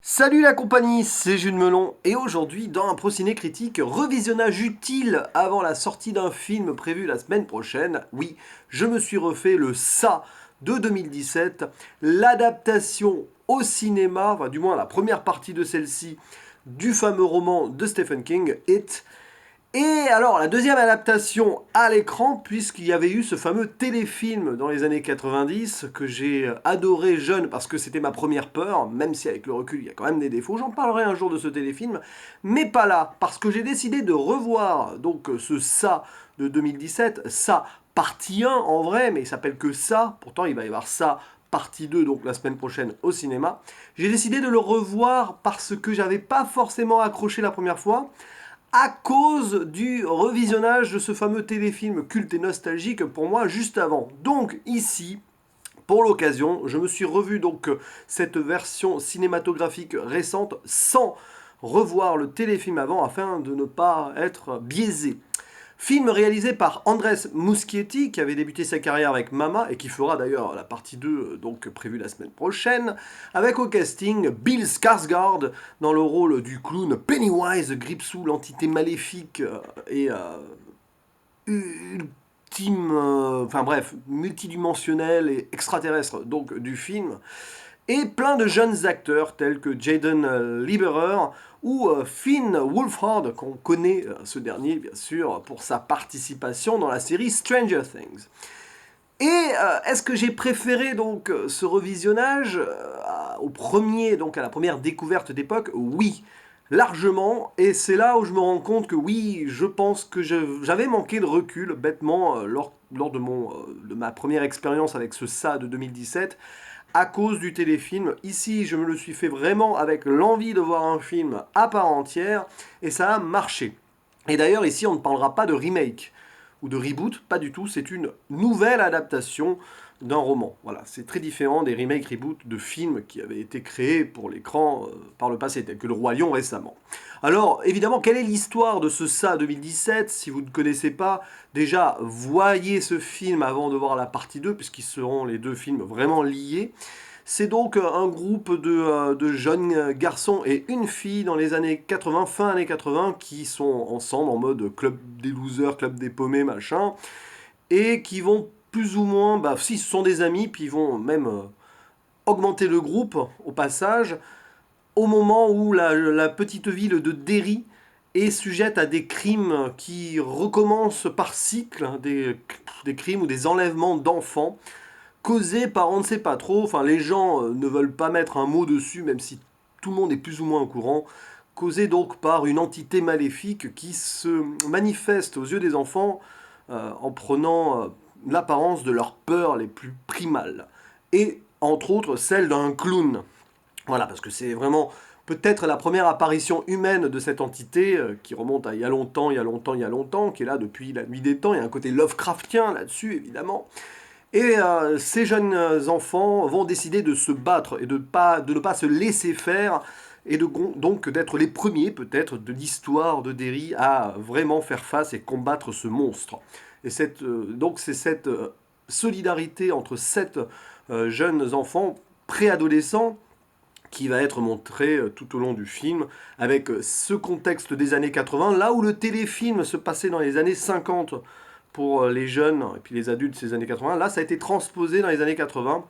Salut la compagnie, c'est Jules Melon et aujourd'hui dans un Prociné critique, revisionnage utile avant la sortie d'un film prévu la semaine prochaine. Oui, je me suis refait le Ça de 2017, l'adaptation au cinéma, enfin du moins la première partie de celle-ci, du fameux roman de Stephen King, It. Et alors, la deuxième adaptation à l'écran, puisqu'il y avait eu ce fameux téléfilm dans les années 90 que j'ai adoré jeune parce que c'était ma première peur, même si avec le recul il y a quand même des défauts. J'en parlerai un jour de ce téléfilm, mais pas là, parce que j'ai décidé de revoir donc ce Ça de 2017, Ça partie 1 en vrai, mais il s'appelle que Ça, pourtant il va y avoir Ça partie 2 donc la semaine prochaine au cinéma. J'ai décidé de le revoir parce que j'avais pas forcément accroché la première fois à cause du revisionnage de ce fameux téléfilm culte et nostalgique pour moi juste avant. Donc ici, pour l'occasion, je me suis revu donc cette version cinématographique récente sans revoir le téléfilm avant afin de ne pas être biaisé. Film réalisé par Andrés Muschietti, qui avait débuté sa carrière avec Mama et qui fera d'ailleurs la partie 2 donc prévue la semaine prochaine, avec au casting Bill Skarsgård dans le rôle du clown Pennywise, Gripsou, l'entité maléfique et ultime, enfin bref, multidimensionnel et extraterrestre donc du film, et plein de jeunes acteurs tels que Jaden Lieberer ou Finn Wolfhard, qu'on connaît ce dernier bien sûr pour sa participation dans la série Stranger Things. Et est-ce que j'ai préféré donc ce revisionnage au premier, donc à la première découverte d'époque? Oui, largement. Et c'est là où je me rends compte que oui, je pense que j'avais manqué de recul bêtement lors de ma première expérience avec ce Ça de 2017 à cause du téléfilm. Ici, je me le suis fait vraiment avec l'envie de voir un film à part entière et ça a marché. Et d'ailleurs, ici, on ne parlera pas de remake ou de reboot, pas du tout, c'est une nouvelle adaptation d'un roman. Voilà, c'est très différent des remakes, reboots de films qui avaient été créés pour l'écran par le passé, tels que Le Roi Lion récemment. Alors, évidemment, quelle est l'histoire de ce Ça 2017? Si vous ne connaissez pas, déjà, voyez ce film avant de voir la partie 2, puisqu'ils seront les deux films vraiment liés. C'est donc un groupe de jeunes garçons et une fille dans les années 80, fin années 80, qui sont ensemble en mode club des losers, club des paumés, machin, et qui vont plus ou moins, bah si, ce sont des amis, puis ils vont même augmenter le groupe au passage, au moment où la petite ville de Derry est sujette à des crimes qui recommencent par cycle, hein, des crimes ou des enlèvements d'enfants causé par on ne sait pas trop, enfin les gens ne veulent pas mettre un mot dessus, même si tout le monde est plus ou moins au courant, causé donc par une entité maléfique qui se manifeste aux yeux des enfants en prenant l'apparence de leurs peurs les plus primales. Et entre autres celle d'un clown. Voilà, parce que c'est vraiment peut-être la première apparition humaine de cette entité qui remonte à il y a longtemps, il y a longtemps, il y a longtemps, qui est là depuis la nuit des temps. Il y a un côté Lovecraftien là-dessus, évidemment. Et ces jeunes enfants vont décider de se battre et de ne pas se laisser faire et donc d'être les premiers peut-être de l'histoire de Derry à vraiment faire face et combattre ce monstre. Et donc c'est cette solidarité entre sept jeunes enfants préadolescents qui va être montrée tout au long du film avec ce contexte des années 80, là où le téléfilm se passait dans les années 50 pour les jeunes et puis les adultes ces années 80. Là, ça a été transposé dans les années 80.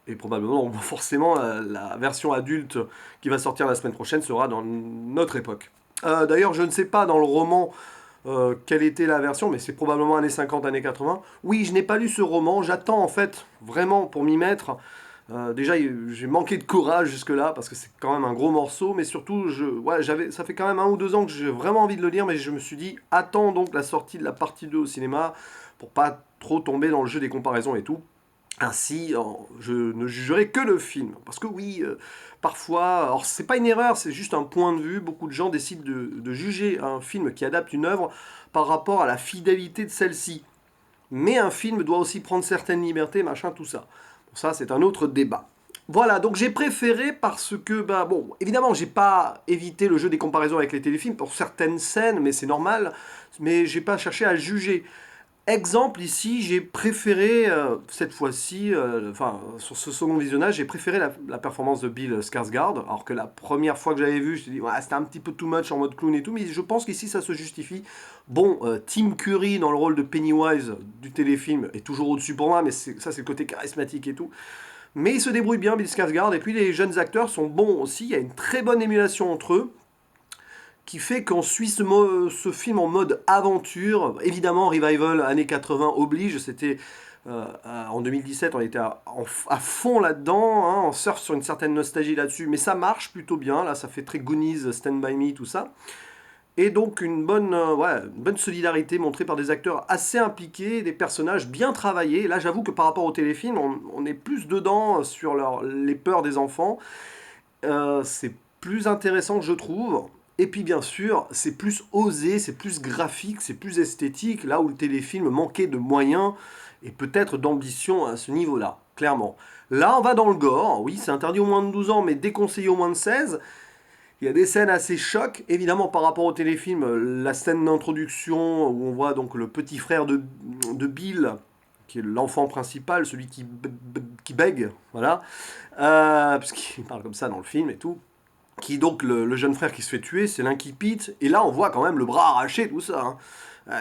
Et probablement, donc, forcément, la version adulte qui va sortir la semaine prochaine sera dans notre époque. D'ailleurs, je ne sais pas dans le roman quelle était la version, mais c'est probablement années 50, années 80. Oui, je n'ai pas lu ce roman. J'attends en fait vraiment pour m'y mettre. Déjà, j'ai manqué de courage jusque-là parce que c'est quand même un gros morceau, mais surtout, ça fait quand même 1 ou 2 ans que j'ai vraiment envie de le lire, mais je me suis dit, attends donc la sortie de la partie 2 au cinéma pour pas trop tomber dans le jeu des comparaisons et tout. Ainsi, je ne jugerai que le film. Parce que oui, parfois, alors c'est pas une erreur, c'est juste un point de vue. Beaucoup de gens décident de juger un film qui adapte une œuvre par rapport à la fidélité de celle-ci. Mais un film doit aussi prendre certaines libertés, machin, tout ça. Bon, ça, c'est un autre débat. Voilà, donc j'ai préféré parce que, bah bon, évidemment, j'ai pas évité le jeu des comparaisons avec les téléfilms pour certaines scènes, mais c'est normal, mais j'ai pas cherché à juger. Exemple, ici, j'ai préféré, cette fois-ci, enfin, sur ce second visionnage, j'ai préféré la performance de Bill Skarsgård, alors que la première fois que j'avais vu, je me suis dit, ouais, c'était un petit peu too much en mode clown et tout, mais je pense qu'ici, ça se justifie. Bon, Tim Curry dans le rôle de Pennywise du téléfilm est toujours au-dessus pour moi, mais ça, c'est le côté charismatique et tout. Mais il se débrouille bien, Bill Skarsgård, et puis les jeunes acteurs sont bons aussi, il y a une très bonne émulation entre eux, qui fait qu'on suit ce film en mode aventure. Évidemment, Revival années 80 oblige, c'était en 2017, on était à fond là-dedans, hein, on surfe sur une certaine nostalgie là-dessus, mais ça marche plutôt bien, là ça fait très Goonies, Stand By Me, tout ça. Et donc une bonne solidarité montrée par des acteurs assez impliqués, des personnages bien travaillés. Là j'avoue que par rapport au téléfilm, on est plus dedans sur les peurs des enfants. C'est plus intéressant, je trouve. Et puis bien sûr, c'est plus osé, c'est plus graphique, c'est plus esthétique, là où le téléfilm manquait de moyens et peut-être d'ambition à ce niveau-là, clairement. Là, on va dans le gore, oui, c'est interdit au moins de 12 ans, mais déconseillé au moins de 16. Il y a des scènes assez chocs, évidemment par rapport au téléfilm, la scène d'introduction où on voit donc le petit frère de Bill, qui est l'enfant principal, celui qui bègue, voilà, puisqu'il parle comme ça dans le film et tout, qui est donc le jeune frère qui se fait tuer, c'est l'incipit, et là on voit quand même le bras arraché, tout ça, hein.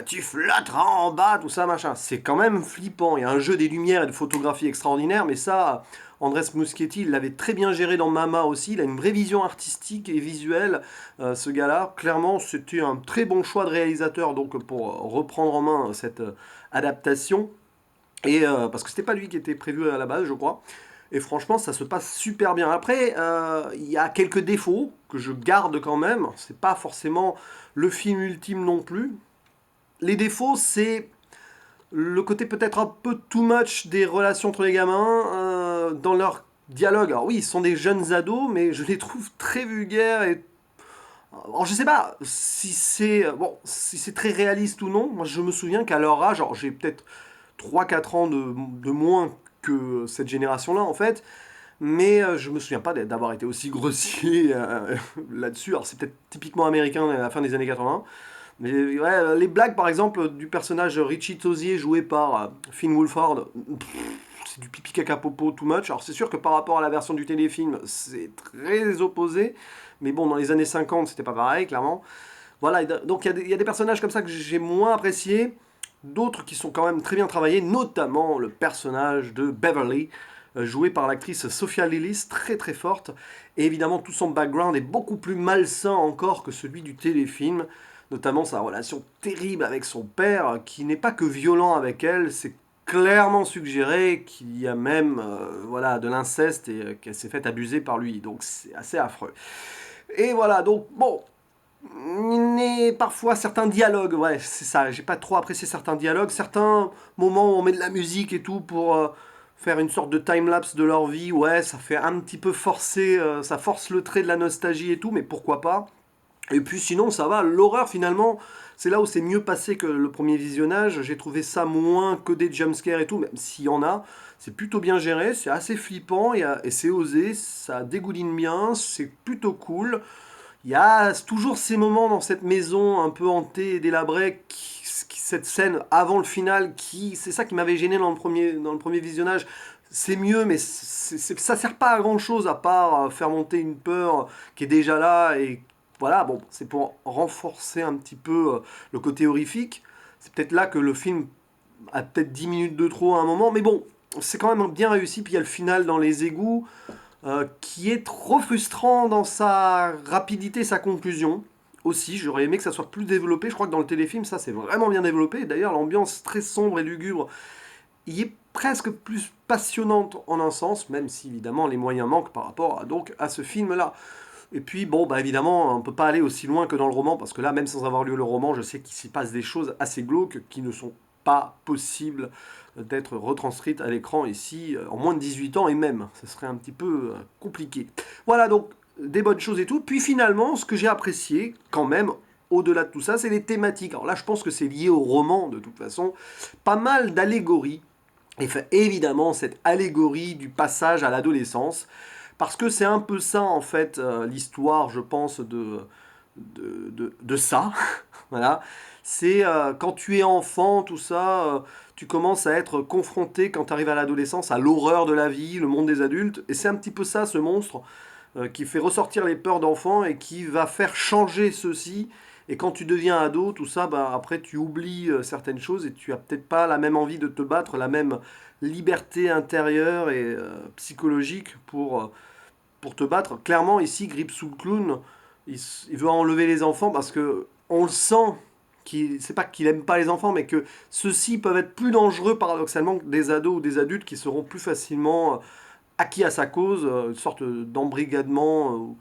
Tu flotteras en bas, tout ça, machin. C'est quand même flippant. Il y a un jeu des lumières et de photographie extraordinaire, mais ça, Andrés Muschietti, il l'avait très bien géré dans Mama aussi. Il a une vraie vision artistique et visuelle, ce gars-là. Clairement, c'était un très bon choix de réalisateur donc pour reprendre en main cette adaptation. Et parce que c'était pas lui qui était prévu à la base, je crois. Et franchement, ça se passe super bien. Après, il y a quelques défauts que je garde quand même. C'est pas forcément le film ultime non plus. Les défauts, c'est le côté peut-être un peu too much des relations entre les gamins dans leur dialogue. Alors oui, ils sont des jeunes ados, mais je les trouve très vulgaires et alors je sais pas si c'est bon, si c'est très réaliste ou non. Moi, je me souviens qu'à leur âge, alors j'ai peut-être 3 4 ans de moins que cette génération-là en fait, mais je me souviens pas d'avoir été aussi grossier là-dessus. Alors c'est peut-être typiquement américain à la fin des années 80. Mais ouais, les blagues, par exemple, du personnage Richie Tozier joué par Finn Wolfhard, c'est du pipi caca popo too much. Alors c'est sûr que par rapport à la version du téléfilm, c'est très opposé. Mais bon, dans les années 50, c'était pas pareil, clairement. Voilà, donc il y a des personnages comme ça que j'ai moins appréciés. D'autres qui sont quand même très bien travaillés, notamment le personnage de Beverly, joué par l'actrice Sophia Lillis, très très forte. Et évidemment, tout son background est beaucoup plus malsain encore que celui du téléfilm, notamment sa relation terrible avec son père, qui n'est pas que violent avec elle, c'est clairement suggéré qu'il y a même voilà, de l'inceste et qu'elle s'est faite abuser par lui. Donc c'est assez affreux. Et voilà, donc bon, parfois certains dialogues, ouais, c'est ça, j'ai pas trop apprécié certains dialogues, certains moments où on met de la musique et tout pour faire une sorte de time-lapse de leur vie, ouais, ça fait un petit peu forcer, ça force le trait de la nostalgie et tout, mais pourquoi pas. Et puis sinon, ça va, l'horreur finalement, c'est là où c'est mieux passé que le premier visionnage, j'ai trouvé ça moins que des jumpscares et tout, même s'il y en a, c'est plutôt bien géré, c'est assez flippant et c'est osé, ça dégouline bien, c'est plutôt cool. Il y a toujours ces moments dans cette maison un peu hantée et délabrée, cette scène avant le final, c'est ça qui m'avait gêné dans le premier visionnage. C'est mieux, mais ça sert pas à grand chose à part faire monter une peur qui est déjà là. Et voilà, bon, c'est pour renforcer un petit peu le côté horrifique. C'est peut-être là que le film a peut-être 10 minutes de trop à un moment, mais bon, c'est quand même bien réussi. Puis il y a le final dans les égouts qui est trop frustrant dans sa rapidité, sa conclusion. Aussi, j'aurais aimé que ça soit plus développé. Je crois que dans le téléfilm, ça c'est vraiment bien développé. D'ailleurs, l'ambiance très sombre et lugubre y est presque plus passionnante en un sens, même si évidemment les moyens manquent par rapport à ce film-là. Et puis, bon, bah évidemment, on ne peut pas aller aussi loin que dans le roman, parce que là, même sans avoir lu le roman, je sais qu'il s'y passe des choses assez glauques qui ne sont pas possibles d'être retranscrites à l'écran ici, en moins de 18 ans, et même, ce serait un petit peu compliqué. Voilà, donc, des bonnes choses et tout. Puis finalement, ce que j'ai apprécié, quand même, au-delà de tout ça, c'est les thématiques. Alors là, je pense que c'est lié au roman, de toute façon. Pas mal d'allégories. Et fait, évidemment, cette allégorie du passage à l'adolescence. Parce que c'est un peu ça, en fait, l'histoire, je pense, de ça. Voilà. C'est quand tu es enfant, tout ça, tu commences à être confronté, quand tu arrives à l'adolescence, à l'horreur de la vie, le monde des adultes. Et c'est un petit peu ça, ce monstre, qui fait ressortir les peurs d'enfant et qui va faire changer ceci. Et quand tu deviens ado, tout ça, bah, après tu oublies certaines choses et tu as peut-être pas la même envie de te battre, la même liberté intérieure et psychologique pour te battre. Clairement, ici, Gripsou le clown, il veut enlever les enfants parce que on le sent. C'est pas qu'il aime pas les enfants, mais que ceux-ci peuvent être plus dangereux paradoxalement que des ados ou des adultes qui seront plus facilement acquis à sa cause, une sorte d'embrigadement,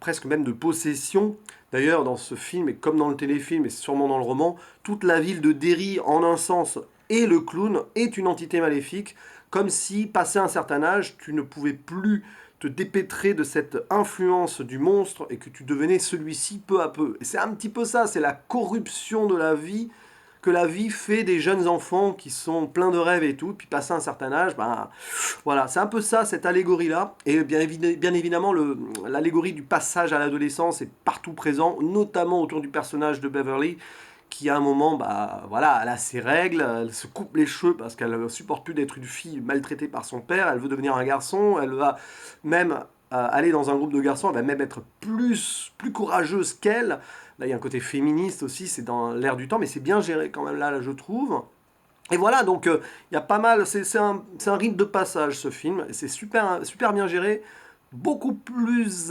presque même de possession. D'ailleurs, dans ce film, et comme dans le téléfilm, et sûrement dans le roman, toute la ville de Derry, en un sens, et le clown, est une entité maléfique, comme si, passé un certain âge, tu ne pouvais plus te dépêtrer de cette influence du monstre et que tu devenais celui-ci peu à peu. Et c'est un petit peu ça, c'est la corruption de la vie que la vie fait des jeunes enfants qui sont pleins de rêves et tout, puis passé un certain âge, ben voilà, c'est un peu ça, cette allégorie-là. Et bien évidemment, l'allégorie du passage à l'adolescence est partout présent, notamment autour du personnage de Beverly, qui à un moment, bah voilà, elle a ses règles, elle se coupe les cheveux parce qu'elle ne supporte plus d'être une fille maltraitée par son père, elle veut devenir un garçon, elle va même aller dans un groupe de garçons, elle va même être plus courageuse qu'elle. Là, il y a un côté féministe aussi, c'est dans l'air du temps, mais c'est bien géré quand même là, je trouve. Et voilà, donc il y a pas mal, c'est un rite de passage ce film, et c'est super bien géré, beaucoup plus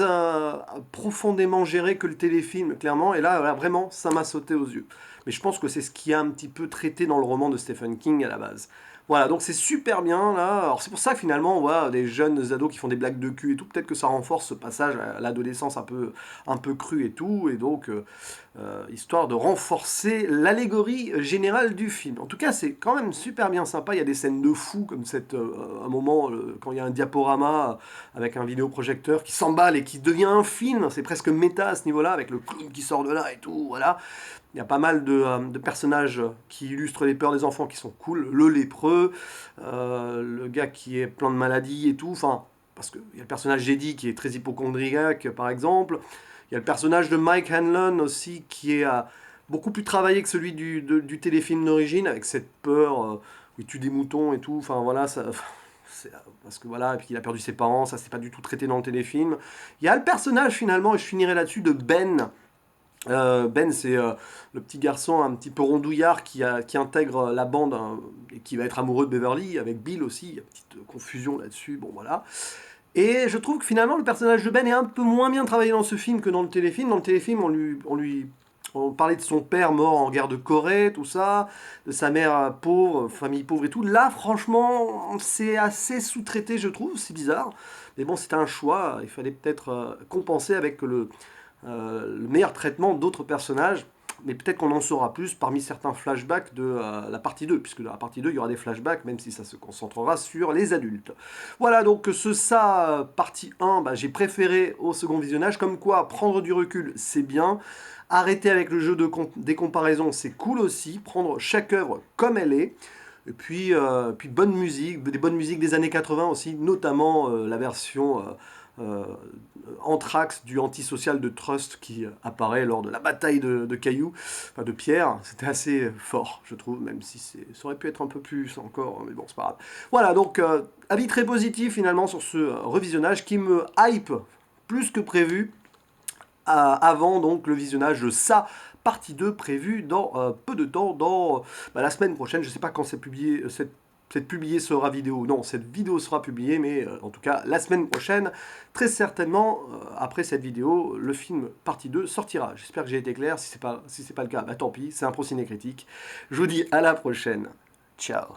profondément géré que le téléfilm, clairement, et là, vraiment, ça m'a sauté aux yeux. Mais je pense que c'est ce qui a un petit peu traité dans le roman de Stephen King à la base. Voilà, donc c'est super bien là. Alors c'est pour ça que finalement on voit des jeunes ados qui font des blagues de cul et tout. Peut-être que ça renforce ce passage à l'adolescence un peu cru et tout. Et donc histoire de renforcer l'allégorie générale du film. En tout cas, c'est quand même super bien sympa. Il y a des scènes de fou, comme un moment quand il y a un diaporama avec un vidéoprojecteur qui s'emballe et qui devient un film. C'est presque méta à ce niveau-là, avec le clown qui sort de là et tout. Voilà. Il y a pas mal de personnages qui illustrent les peurs des enfants qui sont cool. Le lépreux, le gars qui est plein de maladies et tout. Enfin, parce qu'il y a le personnage Jedi qui est très hypochondriaque, par exemple. Il y a le personnage de Mike Hanlon aussi qui est beaucoup plus travaillé que celui du téléfilm d'origine, avec cette peur où il tue des moutons et tout. Enfin voilà, ça, parce que voilà, et puis il a perdu ses parents, ça c'est pas du tout traité dans le téléfilm. Il y a le personnage finalement, et je finirai là-dessus, de Ben. Ben, c'est le petit garçon un petit peu rondouillard qui intègre la bande hein, et qui va être amoureux de Beverly, avec Bill aussi. Il y a une petite confusion là-dessus. Bon, voilà. Et je trouve que finalement, le personnage de Ben est un peu moins bien travaillé dans ce film que dans le téléfilm. Dans le téléfilm, on parlait de son père mort en guerre de Corée, tout ça, de sa mère pauvre, famille pauvre et tout. Là, franchement, c'est assez sous-traité, je trouve. C'est bizarre. Mais bon, c'était un choix. Il fallait peut-être compenser avec le meilleur traitement d'autres personnages, mais peut-être qu'on en saura plus parmi certains flashbacks de la partie 2, puisque dans la partie 2, il y aura des flashbacks, même si ça se concentrera sur les adultes. Voilà, donc partie 1, bah, j'ai préféré au second visionnage, comme quoi prendre du recul, c'est bien, arrêter avec le jeu des comparaisons, c'est cool aussi, prendre chaque œuvre comme elle est, et puis bonne musique, des bonnes musiques des années 80 aussi, notamment la version euh, Anthrax du antisocial de Trust qui apparaît lors de la bataille de cailloux, enfin de pierre. C'était assez fort, je trouve, même si ça aurait pu être un peu plus encore, mais bon, c'est pas grave. Voilà, donc avis très positif finalement sur ce revisionnage qui me hype plus que prévu avant donc le visionnage de ça partie 2 prévue dans peu de temps, dans la semaine prochaine. Je ne sais pas quand c'est publié, cette publiée sera vidéo. Non, cette vidéo sera publiée, mais en tout cas la semaine prochaine, très certainement, après cette vidéo, le film partie 2 sortira. J'espère que j'ai été clair. Si c'est pas le cas, bah tant pis, c'est un procédé critique. Je vous dis à la prochaine. Ciao.